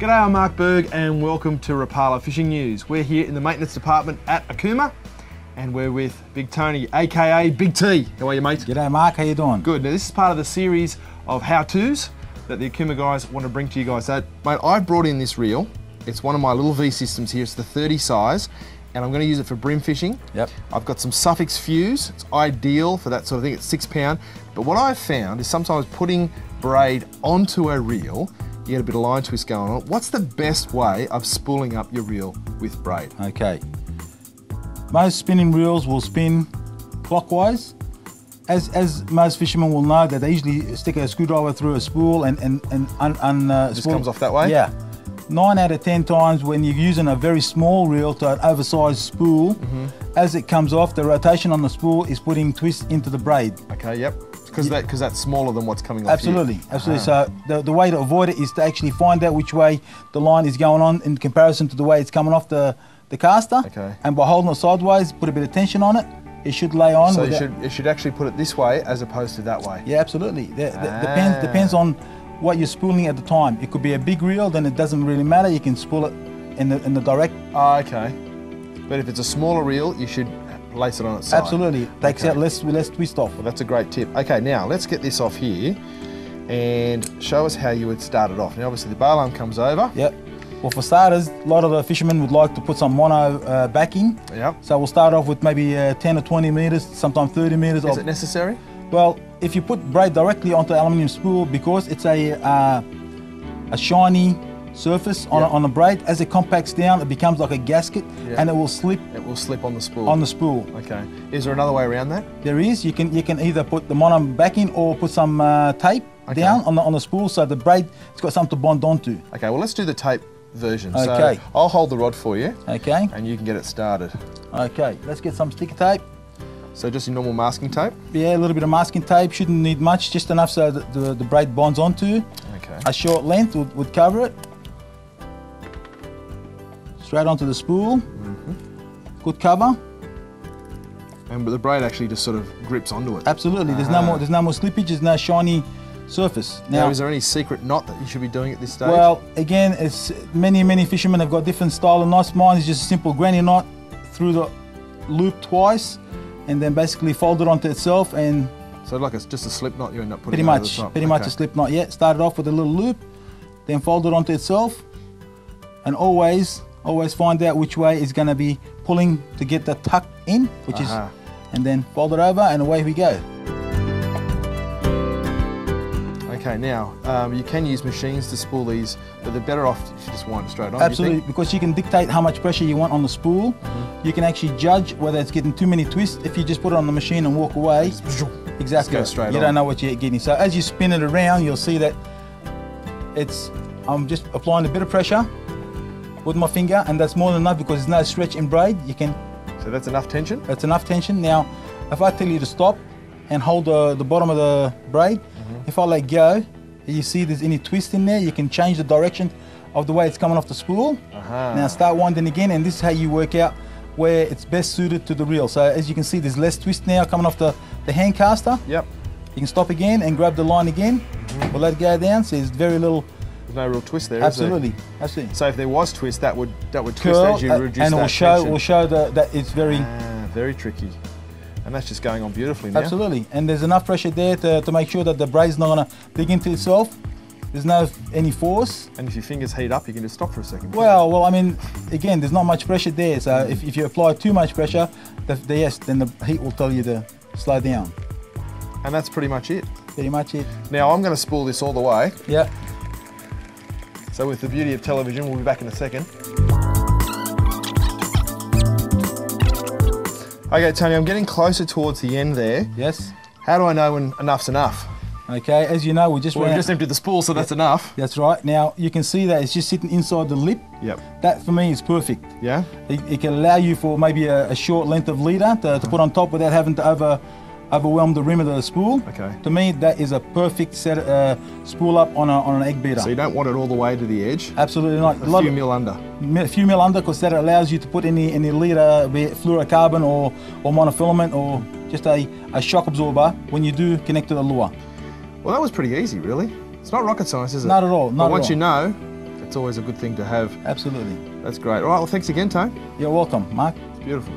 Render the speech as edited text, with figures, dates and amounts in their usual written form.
G'day, I'm Mark Berg and welcome to Rapala Fishing News. We're here in the maintenance department at Akuma and we're with Big Tony, aka Big T. How are you, mate? G'day Mark, how you doing? Good. Now this is part of the series of how-tos that the Akuma guys want to bring to you guys. So, mate, I brought in this reel. It's one of my little V systems here. It's the 30 size and I'm going to use it for brim fishing. Yep. I've got some Suffix fuse. It's ideal for that sort of thing. It's 6 pound. But what I've found is sometimes putting braid onto a reel, you get a bit of line twist going on. What's the best way of spooling up your reel with braid? Okay. Most spinning reels will spin clockwise. As most fishermen will know, that they usually stick a screwdriver through a spool and Just comes off that way? Yeah. 9 out of 10 times when you're using a very small reel to an oversized spool, as it comes off, the rotation on the spool is putting twist into the braid. Okay, yep. Because that's smaller than what's coming off Absolutely, here. absolutely. So the way to avoid it is to actually find out which way the line is going on in comparison to the way it's coming off the caster. Okay. And by holding it sideways, put a bit of tension on it, it should lay on. So you should actually put it this way as opposed to that way. Yeah, absolutely. Depends on what you're spooling at the time. It could be a big reel, then it doesn't really matter. You can spool it in the direct. Okay. But if it's a smaller reel, you should lace it on its side. Absolutely. It takes out less twist off. Well, that's a great tip. Okay, now let's get this off here and show us how you would start it off. Now, obviously the bar arm comes over. Yep. Well, for starters, a lot of the fishermen would like to put some mono backing. Yep. So we'll start off with maybe 10 or 20 meters, sometimes 30 meters. Is it necessary? Well, if you put braid directly onto aluminium spool, because it's a shiny surface on the braid, as it compacts down, it becomes like a gasket, and it will slip. It will slip on the spool. On the spool. Okay. Is there another way around that? There is. You can either put the mono backing or put some tape down on the spool, so the braid it's got something to bond onto. Okay. Well, let's do the tape version. Okay. So I'll hold the rod for you. Okay. And you can get it started. Okay. Let's get some sticker tape. So just your normal masking tape? Yeah, a little bit of masking tape. Shouldn't need much, just enough so that the braid bonds onto. Okay. A short length would cover it. Straight onto the spool. Good cover. And the braid actually just sort of grips onto it. Absolutely. There's no more slippage. There's no shiny surface. Now, is there any secret knot that you should be doing at this stage? Well, again, it's many fishermen have got different style of knots. Mine is just a simple granny knot through the loop twice, and then basically fold it onto itself. And so like it's just a slip knot you end up putting pretty much a slip knot. Yeah, started off with a little loop, then fold it onto itself, and always find out which way is going to be pulling to get the tuck in, which is, and then fold it over and away we go. Okay, now you can use machines to spool these, but they're better off if you just wind it straight on. Absolutely, because you can dictate how much pressure you want on the spool. You can actually judge whether it's getting too many twists. If you just put it on the machine and walk away, exactly, go straight you don't know what you're getting. So as you spin it around, you'll see that I'm just applying a bit of pressure with my finger, and that's more than enough because there's no stretch in braid. You can. So that's enough tension? That's enough tension. Now, if I tell you to stop and hold the bottom of the braid, if I let go, you see there's any twist in there, you can change the direction of the way it's coming off the spool. Now start winding again, and this is how you work out where it's best suited to the reel. So as you can see, there's less twist now coming off the hand caster. Yep. You can stop again and grab the line again. We'll let it go down, so there's very little. There's no real twist there, absolutely, is there? Absolutely. So if there was twist, that would twist curl, as you reduce and that will show that it's very very tricky. And that's just going on beautifully now. Absolutely, and there's enough pressure there to make sure that the braid's not going to dig into itself. There's no any force. And if your fingers heat up, you can just stop for a second. Well, I mean, again, there's not much pressure there. So if you apply too much pressure, then the heat will tell you to slow down. And that's pretty much it. Pretty much it. Now I'm going to spool this all the way. Yeah. So with the beauty of television, we'll be back in a second. Okay, Tony, I'm getting closer towards the end there. Yes. How do I know when enough's enough? Okay, as you know, we just emptied the spool, so that's enough. That's right. Now you can see that it's just sitting inside the lip. Yep. That for me is perfect. Yeah. It can allow you for maybe a short length of leader to put on top without having to overwhelm the rim of the spool. Okay. To me, that is a perfect spool up on an egg beater. So you don't want it all the way to the edge? Absolutely not. A few mil under. A few mil under, because that allows you to put any leader, be it fluorocarbon or monofilament or just a shock absorber when you do connect to the lure. Well, that was pretty easy, really. It's not rocket science, is it? Not at all. But once you know, it's always a good thing to have. Absolutely. That's great. All right, well, thanks again, Tone. You're welcome, Mark. It's beautiful.